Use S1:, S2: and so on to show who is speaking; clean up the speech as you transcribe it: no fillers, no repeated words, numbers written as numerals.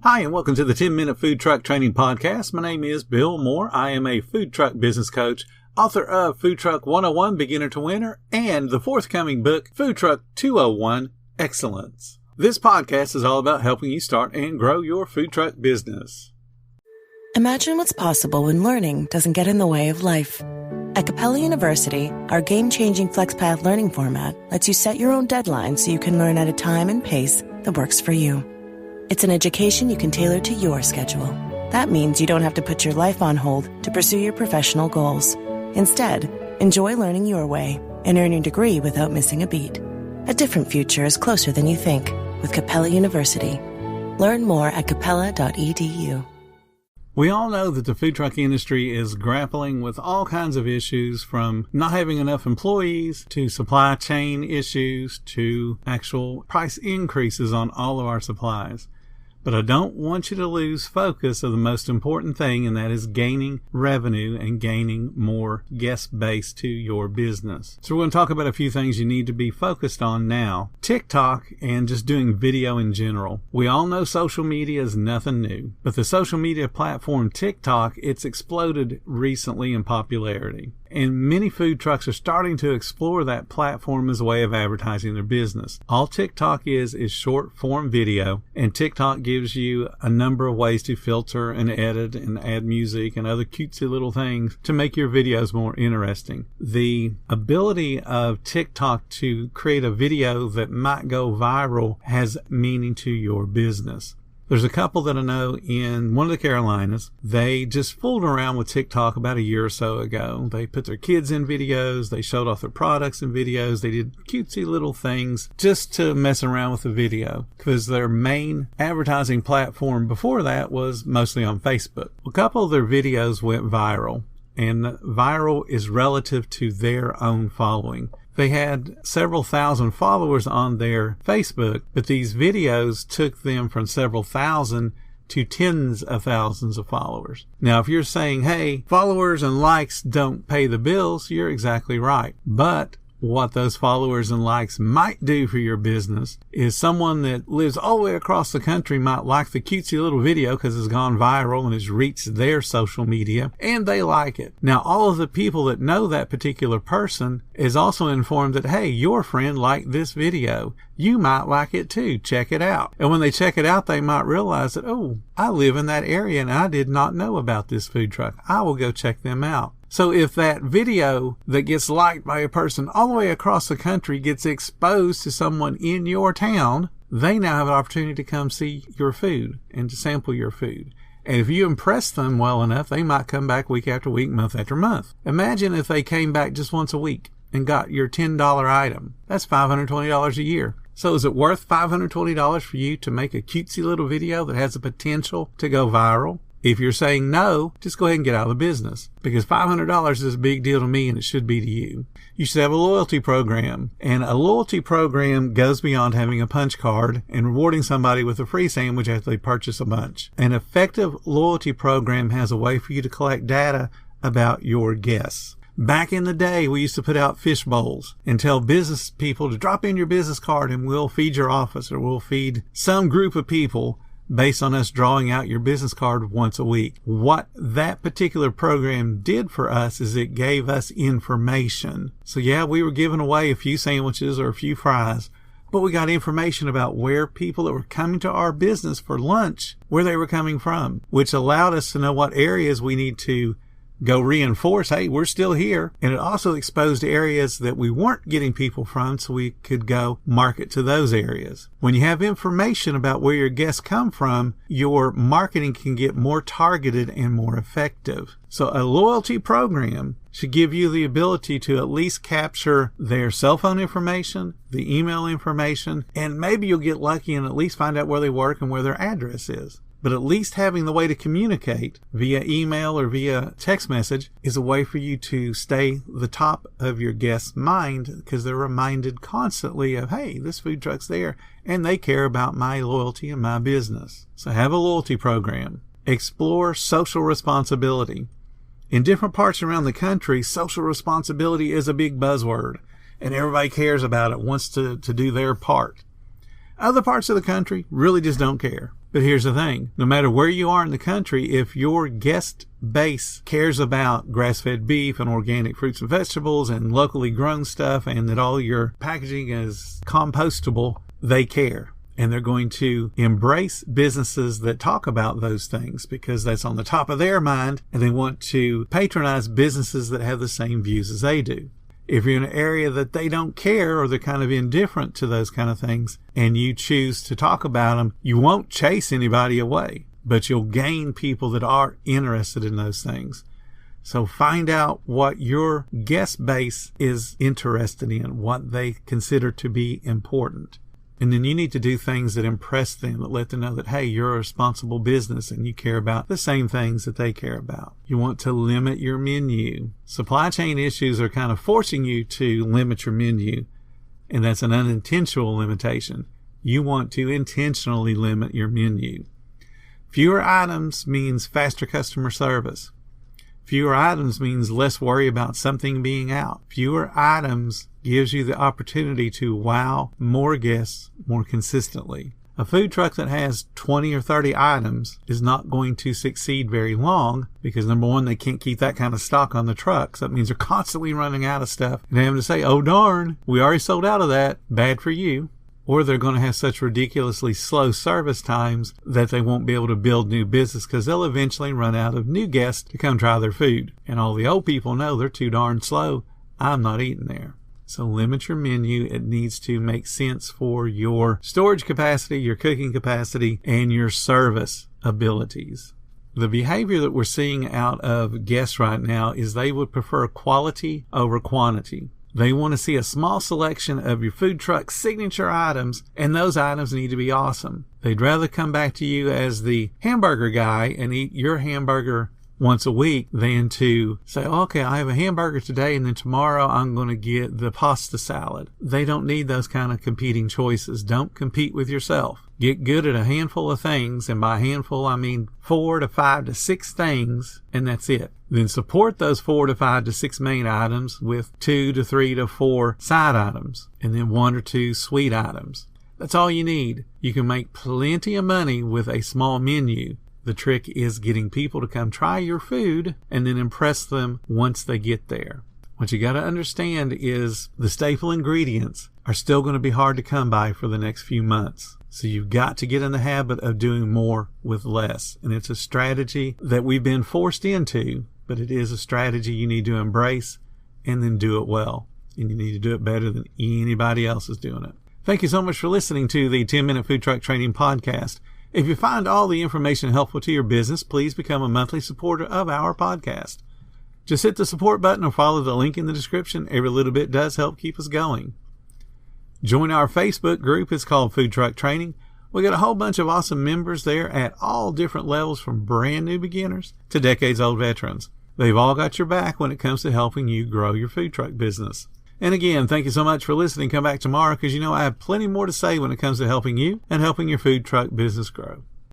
S1: Hi, and welcome to the 10-Minute Food Truck Training Podcast. My name is Bill Moore. I am a food truck business coach, author of Food Truck 101, Beginner to Winner, and the forthcoming book, Food Truck 201, Excellence. This podcast is all about helping you start and grow your food truck business.
S2: Imagine what's possible when learning doesn't get in the way of life. At Capella University, our game-changing FlexPath learning format lets you set your own deadlines so you can learn at a time and pace that works for you. It's an education you can tailor to your schedule. That means you don't have to put your life on hold to pursue your professional goals. Instead, enjoy learning your way and earn your degree without missing a beat. A different future is closer than you think with Capella University. Learn more at capella.edu.
S1: We all know that the food truck industry is grappling with all kinds of issues, from not having enough employees to supply chain issues to actual price increases on all of our supplies. But I don't want you to lose focus of the most important thing, and that is gaining revenue and gaining more guest base to your business. So we're going to talk about a few things you need to be focused on now. TikTok and just doing video in general. We all know social media is nothing new, but the social media platform TikTok, it's exploded recently in popularity. And many food trucks are starting to explore that platform as a way of advertising their business. All TikTok is short form video, and TikTok gives you a number of ways to filter and edit and add music and other cutesy little things to make your videos more interesting. The ability of TikTok to create a video that might go viral has meaning to your business. There's a couple that I know in one of the Carolinas. They just fooled around with TikTok about a year or so ago. They put their kids in videos. They showed off their products in videos. They did cutesy little things just to mess around with the video, because their main advertising platform before that was mostly on Facebook. A couple of their videos went viral, and viral is relative to their own following. They had several thousand followers on their Facebook, but these videos took them from several thousand to tens of thousands of followers. Now, if you're saying, hey, followers and likes don't pay the bills, you're exactly right. But what those followers and likes might do for your business is someone that lives all the way across the country might like the cutesy little video because it's gone viral and has reached their social media, and they like it. Now, all of the people that know that particular person is also informed that, hey, your friend liked this video. You might like it too. Check it out. And when they check it out, they might realize that, oh, I live in that area and I did not know about this food truck. I will go check them out. So if that video that gets liked by a person all the way across the country gets exposed to someone in your town, they now have an opportunity to come see your food and to sample your food. And if you impress them well enough, they might come back week after week, month after month. Imagine if they came back just once a week and got your $10 item. That's $520 a year. So is it worth $520 for you to make a cutesy little video that has the potential to go viral? If you're saying no, just go ahead and get out of the business, because $500 is a big deal to me, and it should be to you. You should have a loyalty program, and a loyalty program goes beyond having a punch card and rewarding somebody with a free sandwich after they purchase a bunch. An effective loyalty program has a way for you to collect data about your guests. Back in the day, we used to put out fish bowls and tell business people to drop in your business card and we'll feed your office, or we'll feed some group of people based on us drawing out your business card once a week. What that particular program did for us is it gave us information. So yeah, we were giving away a few sandwiches or a few fries, but we got information about where people that were coming to our business for lunch, where they were coming from, which allowed us to know what areas we need to go reinforce, hey, we're still here. And it also exposed areas that we weren't getting people from, so we could go market to those areas. When you have information about where your guests come from, your marketing can get more targeted and more effective. So a loyalty program should give you the ability to at least capture their cell phone information, the email information, and maybe you'll get lucky and at least find out where they work and where their address is. But at least having the way to communicate via email or via text message is a way for you to stay the top of your guest's mind, because they're reminded constantly of, hey, this food truck's there and they care about my loyalty and my business. So have a loyalty program. Explore social responsibility. In different parts around the country, social responsibility is a big buzzword and everybody cares about it, wants to do their part. Other parts of the country really just don't care. But here's the thing. No matter where you are in the country, if your guest base cares about grass-fed beef and organic fruits and vegetables and locally grown stuff and that all your packaging is compostable, they care. And they're going to embrace businesses that talk about those things because that's on the top of their mind, and they want to patronize businesses that have the same views as they do. If you're in an area that they don't care or they're kind of indifferent to those kind of things and you choose to talk about them, you won't chase anybody away, but you'll gain people that are interested in those things. So find out what your guest base is interested in, what they consider to be important. And then you need to do things that impress them, that let them know that, hey, you're a responsible business and you care about the same things that they care about. You want to limit your menu. Supply chain issues are kind of forcing you to limit your menu, and that's an unintentional limitation. You want to intentionally limit your menu. Fewer items means faster customer service. Fewer items means less worry about something being out. Fewer items gives you the opportunity to wow more guests more consistently. A food truck that has 20 or 30 items is not going to succeed very long because, number one, they can't keep that kind of stock on the truck. So that means they're constantly running out of stuff and having to say, oh, darn, we already sold out of that. Bad for you. Or they're going to have such ridiculously slow service times that they won't be able to build new business because they'll eventually run out of new guests to come try their food. And all the old people know they're too darn slow. I'm not eating there. So limit your menu. It needs to make sense for your storage capacity, your cooking capacity, and your service abilities. The behavior that we're seeing out of guests right now is they would prefer quality over quantity. They want to see a small selection of your food truck's signature items, and those items need to be awesome. They'd rather come back to you as the hamburger guy and eat your hamburger once a week than to say, okay, I have a hamburger today and then tomorrow I'm going to get the pasta salad. They don't need those kind of competing choices. Don't compete with yourself. Get good at a handful of things, and by handful I mean 4 to 5 to 6 things, and that's it. Then support those 4 to 5 to 6 main items with 2 to 3 to 4 side items, and then 1 or 2 sweet items. That's all you need. You can make plenty of money with a small menu. The trick is getting people to come try your food and then impress them once they get there. What you got to understand is the staple ingredients are still going to be hard to come by for the next few months. So you've got to get in the habit of doing more with less. And it's a strategy that we've been forced into, but it is a strategy you need to embrace and then do it well. And you need to do it better than anybody else is doing it. Thank you so much for listening to the 10-Minute Food Truck Training Podcast. If you find all the information helpful to your business, please become a monthly supporter of our podcast. Just hit the support button or follow the link in the description. Every little bit does help keep us going. Join our Facebook group. It's called Food Truck Training. We got a whole bunch of awesome members there at all different levels, from brand new beginners to decades-old veterans. They've all got your back when it comes to helping you grow your food truck business. And again, thank you so much for listening. Come back tomorrow because I have plenty more to say when it comes to helping you and helping your food truck business grow.